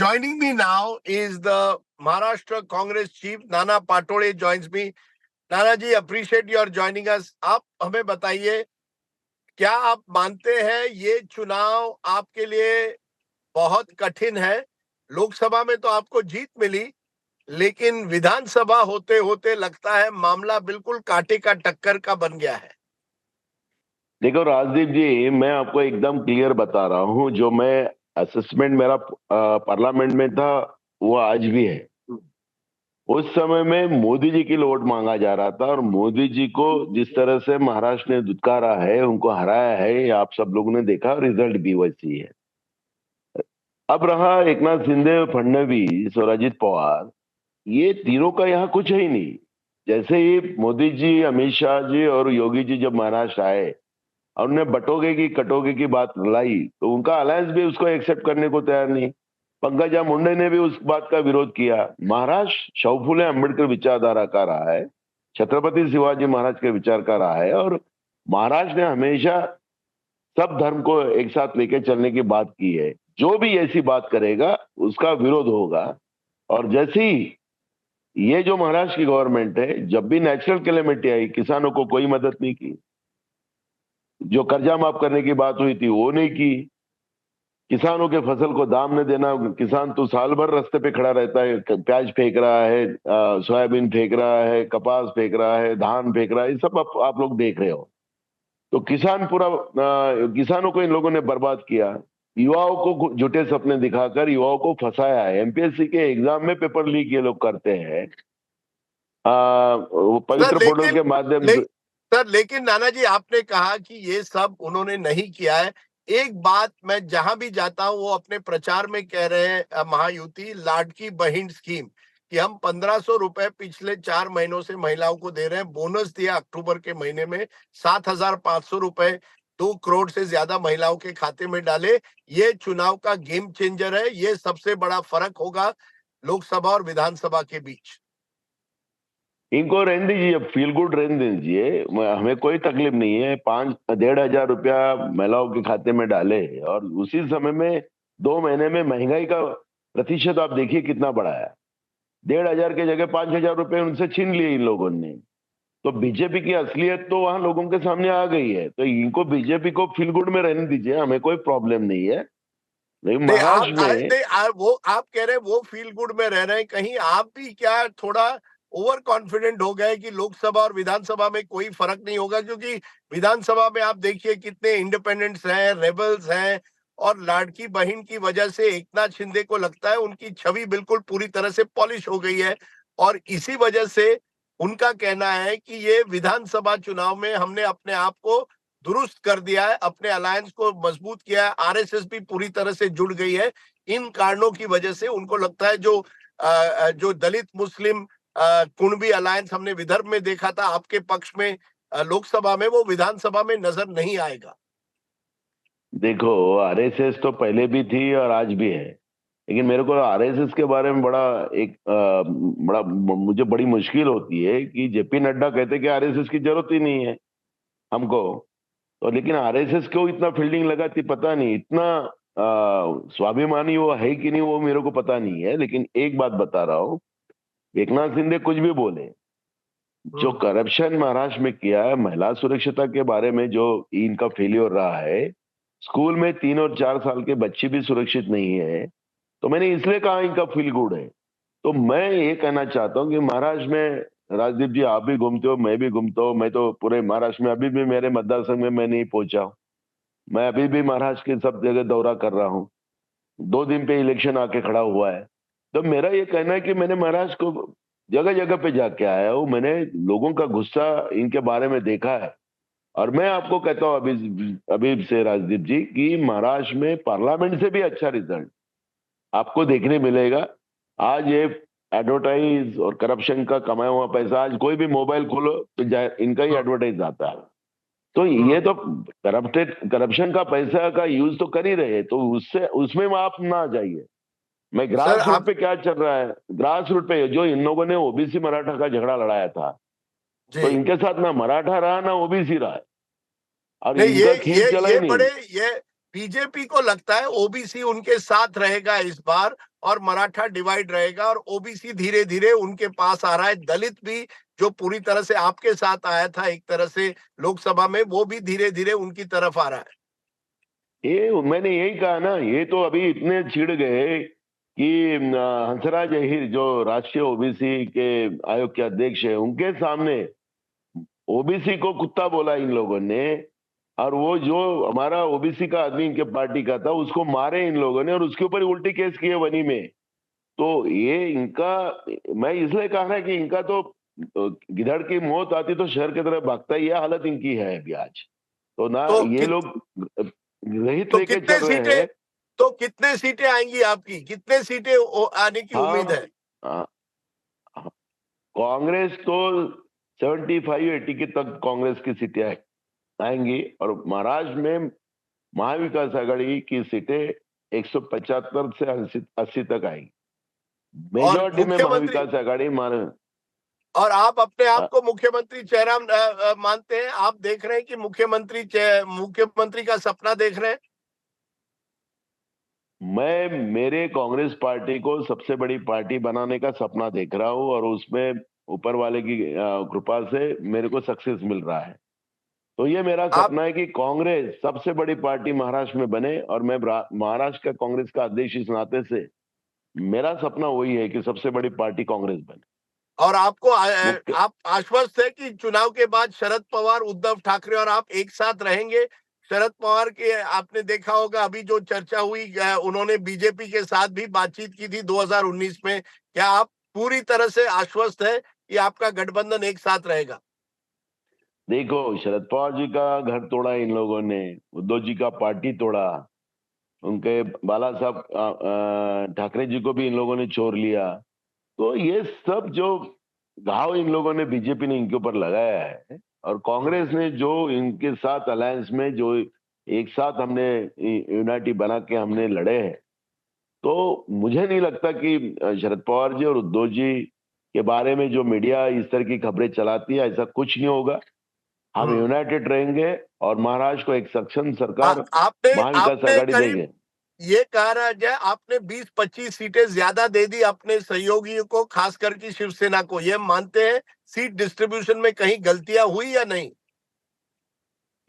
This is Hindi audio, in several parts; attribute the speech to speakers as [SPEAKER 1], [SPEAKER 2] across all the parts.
[SPEAKER 1] Joining me now is the Maharashtra Congress chief Nana Patole joins me. Nana ji, appreciate your joining us. आप हमें बताइए, क्या आप मानते हैं ये चुनाव आपके लिए बहुत कठिन है? लोकसभा में तो आपको जीत मिली, लेकिन विधानसभा होते होते लगता है मामला बिल्कुल कांटे का टक्कर का बन गया है.
[SPEAKER 2] देखो राजदीप जी, मैं आपको एकदम क्लियर बता रहा हूं. जो मैं असेसमेंट मेरा पार्लियामेंट में था वो आज भी है. उस समय में मोदी जी की वोट मांगा जा रहा था और मोदी जी को जिस तरह से महाराष्ट्र ने दुत्कारा है, उनको हराया है, ये आप सब लोगों ने देखा. रिजल्ट भी वैसी है. अब रहा एकनाथ शिंदे, फडणवीस और अजित पवार, ये तीनों का यहाँ कुछ है ही नहीं. जैसे ही मोदी जी, अमित शाह जी और योगी जी जब महाराष्ट्र आए और उन्होंने बटोगे की कटोगे की बात लाई, तो उनका अलायंस भी उसको एक्सेप्ट करने को तैयार नहीं. पंकजा मुंडे ने भी उस बात का विरोध किया. महाराष्ट्र शव फुले अम्बेडकर विचारधारा का रहा है, छत्रपति शिवाजी महाराज के विचार का रहा है, और महाराष्ट्र ने हमेशा सब धर्म को एक साथ लेकर चलने की बात की है. जो भी ऐसी बात करेगा उसका विरोध होगा. और जैसे ही ये जो महाराष्ट्र की गवर्नमेंट है, जब भी नेचुरल कैलेमिटी आई, किसानों को कोई मदद नहीं की. जो कर्जा माफ करने की बात हुई थी वो नहीं की. किसानों के फसल को दाम न देना. किसान तो साल भर रास्ते पे खड़ा रहता है, प्याज फेंक रहा है, सोयाबीन फेंक रहा है, कपास फेंक रहा है, धान फेंक रहा है. ये सब आप लोग देख रहे हो. तो किसानों को इन लोगों ने बर्बाद किया. युवाओं को झूठे सपने दिखाकर युवाओं को फंसाया है. एमपीएससी के एग्जाम में पेपर लीक ये लोग करते हैं पवित्र पोर्टल के माध्यम से.
[SPEAKER 1] सर, लेकिन नाना जी, आपने कहा कि ये सब उन्होंने नहीं किया है. एक बात मैं जहां भी जाता हूं वो अपने प्रचार में कह रहे हैं, महायुति लाडकी बहन स्कीम, कि हम 1500 रुपए पिछले 4 महीनों से महिलाओं को दे रहे हैं. बोनस दिया अक्टूबर के महीने में 7,500 रुपए 2 करोड़ से ज्यादा महिलाओं के खाते में डाले. ये चुनाव का गेम चेंजर है. ये सबसे बड़ा फर्क होगा लोकसभा और विधानसभा के बीच.
[SPEAKER 2] इनको रहने दीजिए, फील गुड रहने दीजिए, हमें कोई तकलीफ नहीं है. 5,500 रुपया महिलाओं के खाते में डाले और उसी समय में 2 महीने में महंगाई का प्रतिशत आप देखिए कितना बढ़ा है. 1,500 की जगह 5,000 रुपए उनसे छीन लिए इन लोगों ने. तो बीजेपी की असलियत तो वहां लोगों के सामने आ गई है. तो इनको, बीजेपी को फील गुड में रहने दीजिए, हमें कोई प्रॉब्लम नहीं है. लेकिन महाराष्ट्र में
[SPEAKER 1] वो आप कह रहे हैं वो फील गुड में रह रहे हैं, कहीं आप भी क्या थोड़ा ओवर कॉन्फिडेंट हो गए कि लोकसभा और विधानसभा में कोई फर्क नहीं होगा? क्योंकि विधानसभा में आप देखिए कितने इंडिपेंडेंट्स हैं, रेबल्स हैं, और लाडकी बहन की वजह से एकनाथ शिंदे को लगता है उनकी छवि बिल्कुल पूरी तरह से पॉलिश हो गई है. और इसी वजह से उनका कहना है कि ये विधानसभा चुनाव में हमने अपने आप को दुरुस्त कर दिया है, अपने अलायंस को मजबूत किया है. आरएसएस भी पूरी तरह से जुड़ गई है. इन कारणों की वजह से उनको लगता है जो दलित मुस्लिम कुणबी अलायंस हमने विदर्भ में देखा था आपके पक्ष में, लोकसभा में, वो विधानसभा में नजर नहीं आएगा.
[SPEAKER 2] देखो, आरएसएस तो पहले भी थी और आज भी है. लेकिन मेरे को आरएसएस के बारे में मुझे बड़ी मुश्किल होती है कि जेपी नड्डा कहते कि आरएसएस की जरूरत ही नहीं है हमको. तो लेकिन आरएसएस को इतना फील्डिंग लगाती पता नहीं. इतना स्वाभिमानी वो है कि नहीं वो मेरे को पता नहीं है. लेकिन एक बात बता रहा हूँ, एकनाथ शिंदे कुछ भी बोले, जो करप्शन महाराष्ट्र में किया है, महिला सुरक्षता के बारे में जो इनका फेलियर रहा है, स्कूल में 3 और 4 साल के बच्चे भी सुरक्षित नहीं है, तो मैंने इसलिए कहा इनका फील गुड है. तो मैं ये कहना चाहता हूँ कि महाराष्ट्र में, राजदीप जी आप भी घूमते हो, मैं भी घूमता हूँ, मैं तो पूरे महाराष्ट्र में अभी भी मेरे मतदार संघ में मैं नहीं पहुंचा. मैं अभी भी महाराष्ट्र के सब जगह दौरा कर रहा हूँ. 2 दिन पे इलेक्शन आके खड़ा हुआ है. तो मेरा ये कहना है कि मैंने महाराष्ट्र को जगह जगह पे जाके आया हूँ. मैंने लोगों का गुस्सा इनके बारे में देखा है. और मैं आपको कहता हूँ अभी से राजदीप जी, कि महाराष्ट्र में पार्लियामेंट से भी अच्छा रिजल्ट आपको देखने मिलेगा. आज ये एडवर्टाइज और करप्शन का कमाया हुआ पैसा, आज कोई भी मोबाइल खोलो तो इनका ही एडवर्टाइज आता है. तो ये तो करप्शन का पैसा का यूज तो कर ही रहे. तो उसमें आप ना जाइए. मैं ग्रास रूट पे क्या चल रहा है, ग्रास रूट पे जो इन लोगों ने ओबीसी मराठा का झगड़ा लड़ाया था, तो इनके साथ ना मराठा रहा ना ओबीसी रहा. और इनका खेल चला ही नहीं.
[SPEAKER 1] ये बीजेपी को लगता है ओबीसी उनके साथ रहेगा इस बार, और मराठा डिवाइड रहेगा, और ओबीसी धीरे धीरे उनके पास आ रहा है। दलित भी जो पूरी तरह से आपके साथ आया था एक तरह से लोकसभा में, वो भी धीरे धीरे उनकी तरफ आ रहा है।
[SPEAKER 2] ये मैंने यही कहा ना, ये तो अभी इतने छिड़ गए कि हंसराज अहीर जो राष्ट्रीय ओबीसी के आयोग के अध्यक्ष है, उनके सामने ओबीसी को कुत्ता बोला इन लोगों ने, और वो जो हमारा ओबीसी का आदमी इनके पार्टी का था उसको मारे इन लोगों ने, और उसके ऊपर उल्टी केस किए वनी में। तो ये इनका, मैं इसलिए कहा ना कि इनका तो गिधड़ की मौत आती तो शहर की तरफ भागता, ये हालत इनकी है अभी आज। तो ना
[SPEAKER 1] तो
[SPEAKER 2] ये लोग रहित
[SPEAKER 1] तो
[SPEAKER 2] लेके
[SPEAKER 1] कितने
[SPEAKER 2] चल रहे
[SPEAKER 1] सीटें
[SPEAKER 2] हैं।
[SPEAKER 1] तो कितने सीटें आएंगी आपकी, कितने सीटें आने की उम्मीद
[SPEAKER 2] हाँ,
[SPEAKER 1] है?
[SPEAKER 2] हाँ, हाँ, कांग्रेस तो 75-80 के तक कांग्रेस की सीटें आएंगी, और महाराष्ट्र में महाविकास आघाड़ी की सीटें 175 से 80 तक आएंगी।
[SPEAKER 1] और
[SPEAKER 2] मेजोरिटी में
[SPEAKER 1] मुख्यमंत्री,
[SPEAKER 2] महाविकास आघाड़ी
[SPEAKER 1] और आप अपने आप को मुख्यमंत्री चेहरा मानते हैं? आप देख रहे हैं कि मुख्यमंत्री का सपना देख रहे हैं?
[SPEAKER 2] मैं मेरे कांग्रेस पार्टी को सबसे बड़ी पार्टी बनाने का सपना देख रहा हूं, और उसमें ऊपर वाले की कृपा से मेरे को सक्सेस मिल रहा है। तो ये मेरा
[SPEAKER 1] आप
[SPEAKER 2] सपना है कि कांग्रेस सबसे बड़ी पार्टी महाराष्ट्र में बने, और मैं महाराष्ट्र का कांग्रेस का अध्यक्ष इस नाते से मेरा सपना वही है कि सबसे बड़ी पार्टी कांग्रेस बने।
[SPEAKER 1] और आपको
[SPEAKER 2] मुख्य
[SPEAKER 1] आप आश्वस्त है कि चुनाव के बाद शरद पवार, उद्धव ठाकरे और आप एक साथ रहेंगे? शरद पवार के आपने देखा होगा अभी जो चर्चा हुई, उन्होंने बीजेपी के साथ भी बातचीत की थी 2019 में। क्या आप पूरी तरह से आश्वस्त है कि आपका गठबंधन एक साथ रहेगा?
[SPEAKER 2] देखो, शरद पवार जी का घर तोड़ा इन लोगों ने, उद्धव जी का पार्टी तोड़ा, उनके बाला साहब ठाकरे जी को भी इन लोगों ने छोड़ लिया। तो ये सब जो घाव इन लोगों ने, बीजेपी ने इनके ऊपर लगाया है, और कांग्रेस ने जो इनके साथ अलायंस में जो एक साथ हमने यूनाइटी बना के हमने लड़े हैं, तो मुझे नहीं लगता कि शरद पवार जी और उद्धव जी के बारे में जो मीडिया इस तरह की खबरें चलाती है, ऐसा कुछ नहीं होगा। हम
[SPEAKER 1] हम्म।
[SPEAKER 2] यूनाइटेड रहेंगे और महाराष्ट्र को एक सक्षम
[SPEAKER 1] आ,
[SPEAKER 2] सरकार,
[SPEAKER 1] आपने
[SPEAKER 2] महाविकास
[SPEAKER 1] आपने
[SPEAKER 2] आघाड़ी
[SPEAKER 1] करीब,
[SPEAKER 2] देंगे।
[SPEAKER 1] ये कहा रहा जाए, आपने 20-25 सीटें ज्यादा दे दी अपने सहयोगियों को, खास करके शिवसेना को। ये मानते हैं सीट डिस्ट्रीब्यूशन में कहीं गलतियां हुई या नहीं?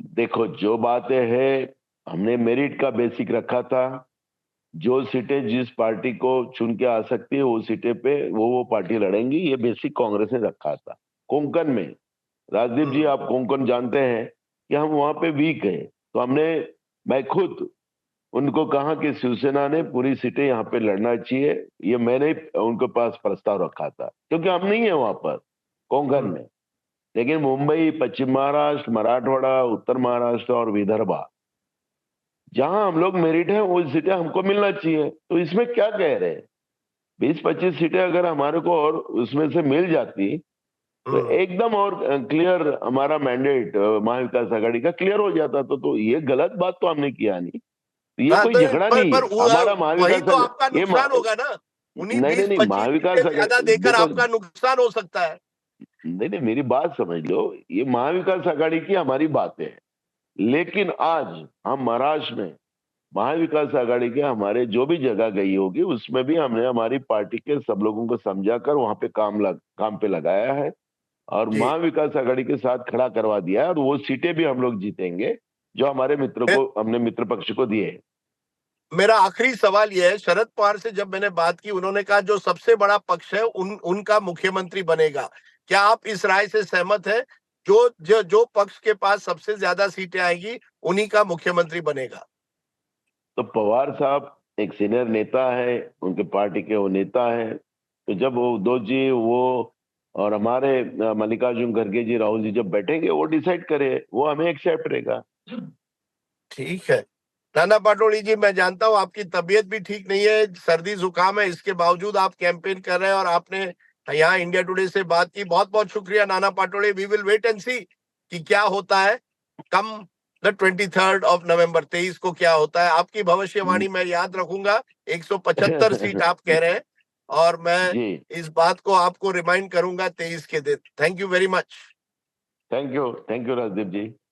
[SPEAKER 2] देखो, जो बातें हैं, हमने मेरिट का बेसिक रखा था। जो सीटें जिस पार्टी को चुन के आ सकती है वो सीटें पे वो पार्टी लड़ेंगी, ये बेसिक कांग्रेस ने रखा था। कोंकण में, राजदीप जी
[SPEAKER 1] हम्म।
[SPEAKER 2] आप कोंकण जानते हैं कि हम वहां पे वीक है, तो मैं खुद उनको कहा कि शिवसेना ने पूरी सीटें यहाँ पे लड़ना चाहिए। ये मैंने उनके पास प्रस्ताव रखा था, क्योंकि हम नहीं है वहां पर कोंकण
[SPEAKER 1] हम्म।
[SPEAKER 2] में। लेकिन मुंबई, पश्चिम महाराष्ट्र, मराठवाड़ा, उत्तर महाराष्ट्र और विदर्भा, जहां हम लोग मेरिट है वो सीटें हमको मिलना चाहिए। तो इसमें क्या कह रहे हैं, 20-25 सीटें अगर हमारे को और उसमें से मिल जाती तो
[SPEAKER 1] हम्म।
[SPEAKER 2] एकदम और क्लियर हमारा मैंडेट महाविकास आघाड़ी का क्लियर हो जाता। तो ये गलत बात तो हमने किया नहीं। तो ये
[SPEAKER 1] हाँ,
[SPEAKER 2] कोई
[SPEAKER 1] तो
[SPEAKER 2] झगड़ा नहीं है हमारा
[SPEAKER 1] वही
[SPEAKER 2] महाविकास
[SPEAKER 1] तो आपका नुकसान होगा ना। उन्हीं
[SPEAKER 2] नहीं, नहीं,
[SPEAKER 1] बीस
[SPEAKER 2] नहीं,
[SPEAKER 1] पच्चीस सीटें
[SPEAKER 2] महाविकास
[SPEAKER 1] ज्यादा
[SPEAKER 2] आघाड़ी
[SPEAKER 1] देकर
[SPEAKER 2] देखो,
[SPEAKER 1] आपका नुकसान हो सकता है।
[SPEAKER 2] नहीं, नहीं, मेरी बात समझ लो, ये महाविकास आघाड़ी की हमारी बात है। लेकिन आज हम महाराष्ट्र में महाविकास आघाड़ी के हमारे जो भी जगह गई होगी उसमें भी हमने हमारी पार्टी के सब लोगों को समझाकर वहां पे काम पे लगाया है, और
[SPEAKER 1] जी।
[SPEAKER 2] महाविकास आघाड़ी के साथ खड़ा करवा दिया है, और वो सीटें भी हम लोग जीतेंगे जो हमारे मित्र
[SPEAKER 1] मे-
[SPEAKER 2] को हमने मित्र पक्ष को दिए हैं।
[SPEAKER 1] मेरा आखिरी सवाल यह है, शरद पवार से जब मैंने बात की, उन्होंने कहा जो सबसे बड़ा पक्ष है उनका मुख्यमंत्री बनेगा। क्या आप इस राय से सहमत हैं? जो पक्ष के पास सबसे ज्यादा सीटें आएगी उन्हीं का मुख्यमंत्री बनेगा?
[SPEAKER 2] तो पवार साहब एक सीनियर नेता है, उनके पार्टी के वो नेता है। तो जब वो उद्धव जी, वो और हमारे मल्लिकार्जुन खड़गे जी, राहुल जी जब बैठेंगे वो डिसाइड करे, वो हमें एक्सेप्ट रहेगा।
[SPEAKER 1] ठीक है। नाना पाटोली जी, मैं जानता हूं आपकी तबीयत भी ठीक नहीं है, सर्दी जुकाम है, इसके बावजूद आप कैंपेन कर रहे हैं और आपने यहाँ इंडिया टुडे से बात की। बहुत बहुत शुक्रिया नाना पाटोली। वी विल वेट एंड सी कि क्या होता है कम द 23 नवंबर, 23 को क्या होता है। आपकी भविष्यवाणी मैं याद रखूंगा। 175 सीट आप कह रहे हैं, और मैं
[SPEAKER 2] जी,
[SPEAKER 1] इस बात को आपको रिमाइंड करूंगा 23 के दिन। Thank you very much.
[SPEAKER 2] Thank you Rajdeep ji.